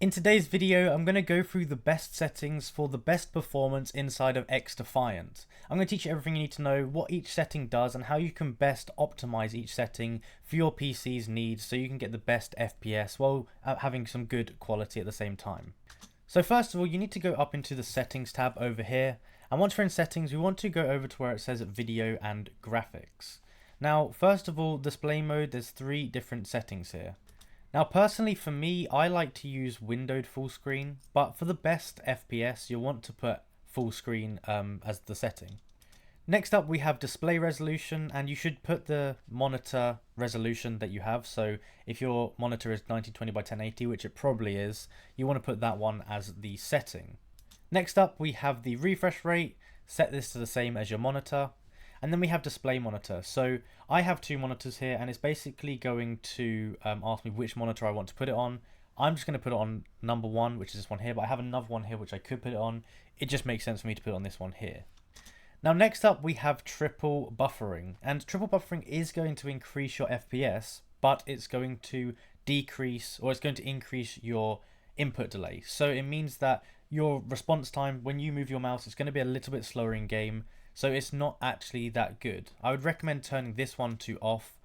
In today's video, I'm going to go through the best settings for the best performance inside of XDefiant. I'm going to teach you everything you need to know, what each setting does, and how you can best optimize each setting for your PC's needs so you can get the best FPS while having some good quality at the same time. So first of all, you need to go up into the settings tab over here, and once we're in settings, we want to go over to where it says video and graphics. Now, first of all, display mode, there's 3 different settings here. Now personally for me, I like to use windowed full screen, but for the best FPS you'll want to put full screen as the setting. Next up we have display resolution, and you should put the monitor resolution that you have. So if your monitor is 1920 by 1080, which it probably is, you want to put that one as the setting. Next up we have the refresh rate, set this to the same as your monitor. And then we have display monitor. So I have 2 monitors here, and it's basically going to ask me which monitor I want to put it on. I'm just going to put it on number 1, which is this one here, but I have another one here which I could put it on. It just makes sense for me to put it on this one here. Now next up we have triple buffering, and triple buffering is going to increase your FPS, but it's going to decrease, or it's going to increase your input delay. So it means that your response time when you move your mouse is going to be a little bit slower in game. So it's not actually that good. I would recommend turning this one to off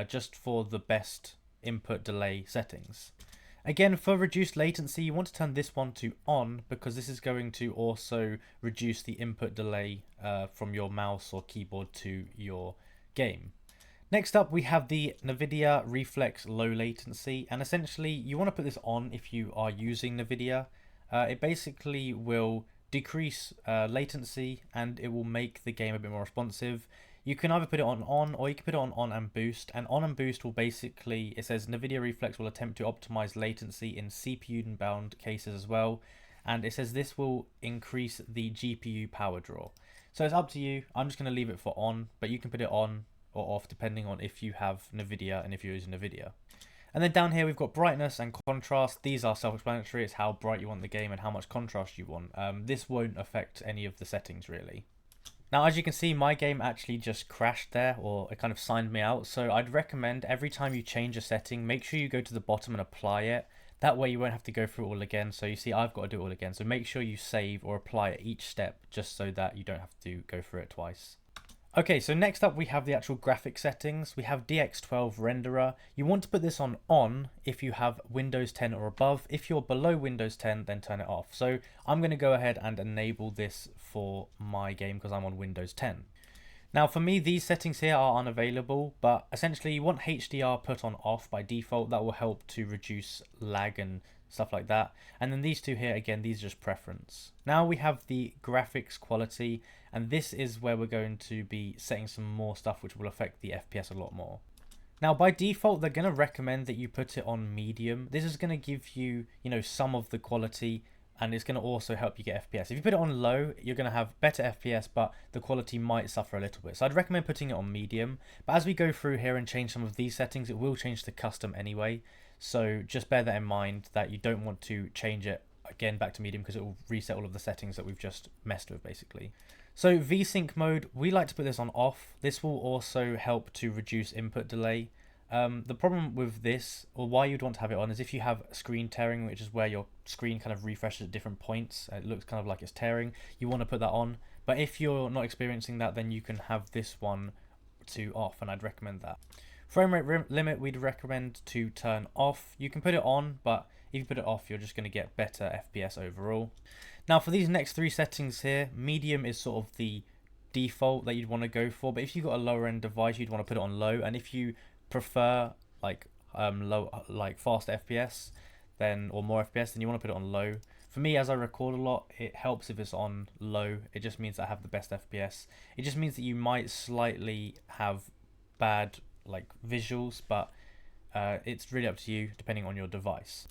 just for the best input delay settings. Again, for reduced latency, you want to turn this one to on, because this is going to also reduce the input delay from your mouse or keyboard to your game. Next up, we have the NVIDIA Reflex Low Latency, and essentially you want to put this on if you are using NVIDIA. It basically will decrease latency, and it will make the game a bit more responsive. You can either put it on or you can put it on and boost, and on and boost will basically, it says NVIDIA Reflex will attempt to optimize latency in CPU bound cases as well, and it says this will increase the GPU power draw. So it's up to you. I'm just going to leave it for on, but you can put it on or off depending on if you have NVIDIA and if you're using NVIDIA. And then down here we've got brightness and contrast. These are self-explanatory. It's how bright you want the game and how much contrast you want. This won't affect any of the settings really. Now as you can see, my game actually just crashed there, or it kind of signed me out. So I'd recommend every time you change a setting, make sure you go to the bottom and apply it. That way you won't have to go through it all again. So you see I've got to do it all again. So make sure you save or apply it each step, just so that you don't have to go through it twice. Okay, so next up we have the actual graphic settings. We have DX12 renderer. You want to put this on if you have Windows 10 or above. If you're below Windows 10, then turn it off. So I'm going to go ahead and enable this for my game because I'm on Windows 10. Now for me, these settings here are unavailable, but essentially you want HDR put on off by default. That will help to reduce lag and stuff like that. And then these 2 here, again, these are just preference. Now we have the graphics quality, and this is where we're going to be setting some more stuff which will affect the FPS a lot more. Now by default, they're going to recommend that you put it on medium. This is going to give you, some of the quality, and it's going to also help you get FPS. If you put it on low, you're going to have better FPS, but the quality might suffer a little bit. So I'd recommend putting it on medium. But as we go through here and change some of these settings, it will change to custom anyway. So just bear that in mind, that you don't want to change it again back to medium, because it will reset all of the settings that we've just messed with basically. So VSync mode, we like to put this on off. This will also help to reduce input delay. The problem with this, or why you'd want to have it on, is if you have screen tearing, which is where your screen kind of refreshes at different points, it looks kind of like it's tearing, you want to put that on. But if you're not experiencing that, then you can have this one to off, and I'd recommend that. Frame rate limit, we'd recommend to turn off. You can put it on, but if you put it off, you're just going to get better FPS overall. Now for these next 3 settings here, medium is sort of the default that you'd want to go for, but if you've got a lower end device, you'd want to put it on low. And if you prefer fast FPS, or more FPS, then you want to put it on low. For me, as I record a lot, it helps if it's on low. It just means I have the best FPS. It just means that you might slightly have bad visuals, but it's really up to you depending on your device.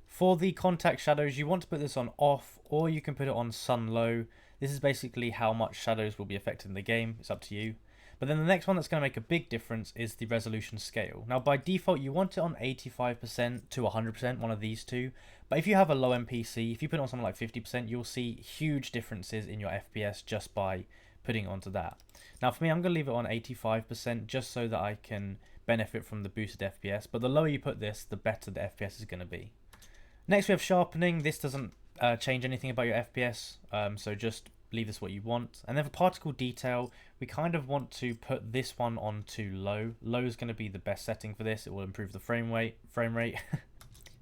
For the contact shadows, you want to put this on off, or you can put it on sun low. This is basically how much shadows will be affected in the game. It's up to you. But then the next one that's going to make a big difference is the resolution scale. Now by default you want it on 85% to 100%, one of these 2. But if you have a low end PC, if you put it on something like 50%, you'll see huge differences in your FPS just by putting it onto that. Now for me, I'm going to leave it on 85% just so that I can benefit from the boosted FPS. But the lower you put this, the better the FPS is going to be. Next we have sharpening. This doesn't change anything about your FPS, so just leave this what you want. And then for particle detail, we kind of want to put this one on to low. Low is going to be the best setting for this. It will improve the frame rate.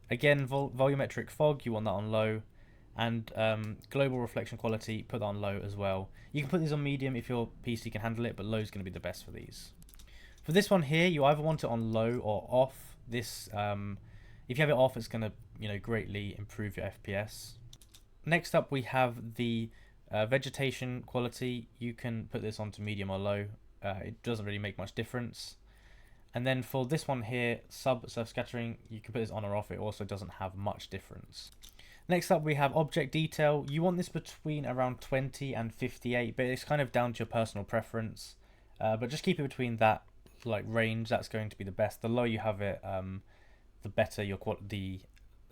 Again, volumetric fog, you want that on low. And global reflection quality, put that on low as well. You can put these on medium if your PC can handle it, but low is going to be the best for these. For this one here, you either want it on low or off. This, if you have it off, it's going to greatly improve your FPS. Next up, we have the vegetation quality. You can put this onto medium or low. It doesn't really make much difference. And then for this one here, surf scattering, you can put this on or off. It also doesn't have much difference. Next up, we have object detail. You want this between around 20 and 58, but it's kind of down to your personal preference. But just keep it between that range. That's going to be the best. The lower you have it, the better the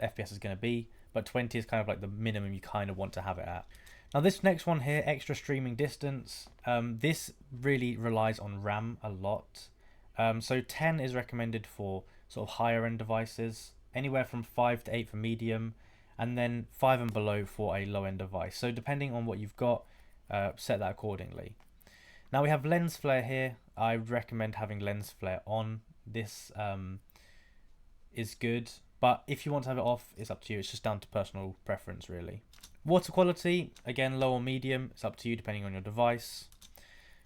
FPS is going to be. But 20 is kind of like the minimum you kind of want to have it at. Now this next one here, extra streaming distance. This really relies on RAM a lot. So 10 is recommended for sort of higher end devices. Anywhere from 5 to 8 for medium. And then 5 and below for a low end device. So depending on what you've got, set that accordingly. Now we have lens flare here. I would recommend having lens flare on. This is good, but if you want to have it off, it's up to you. It's just down to personal preference really. Water quality, again, low or medium. It's up to you depending on your device.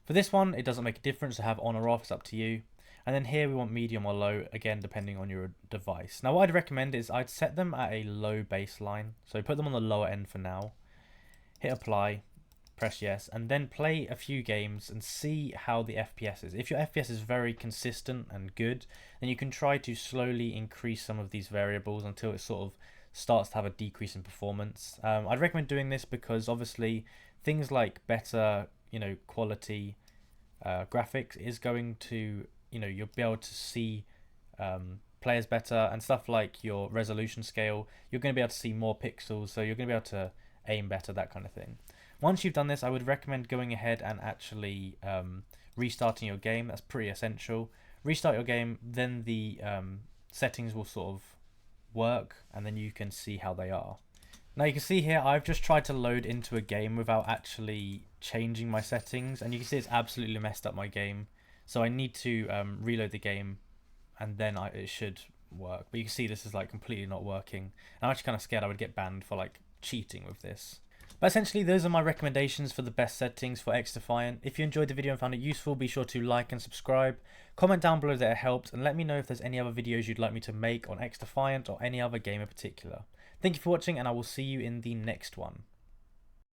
For this one, it doesn't make a difference to have on or off. It's up to you. And then here we want medium or low, again, depending on your device. Now, what I'd recommend is I'd set them at a low baseline. So put them on the lower end for now. Hit apply, press yes, and then play a few games and see how the FPS is. If your FPS is very consistent and good, then you can try to slowly increase some of these variables until it sort of starts to have a decrease in performance. I'd recommend doing this because obviously things like better, quality graphics is going to you'll be able to see players better, and stuff like your resolution scale, you're going to be able to see more pixels, so you're going to be able to aim better, that kind of thing. Once you've done this, I would recommend going ahead and actually restarting your game. That's pretty essential. Restart your game, then the settings will sort of work, and then you can see how they are. Now you can see here, I've just tried to load into a game without actually changing my settings, and you can see it's absolutely messed up my game. So I need to reload the game, and then it should work. But you can see this is completely not working. And I'm actually kind of scared I would get banned for cheating with this. But essentially, those are my recommendations for the best settings for XDefiant. If you enjoyed the video and found it useful, be sure to like and subscribe. Comment down below that it helped, and let me know if there's any other videos you'd like me to make on XDefiant or any other game in particular. Thank you for watching, and I will see you in the next one.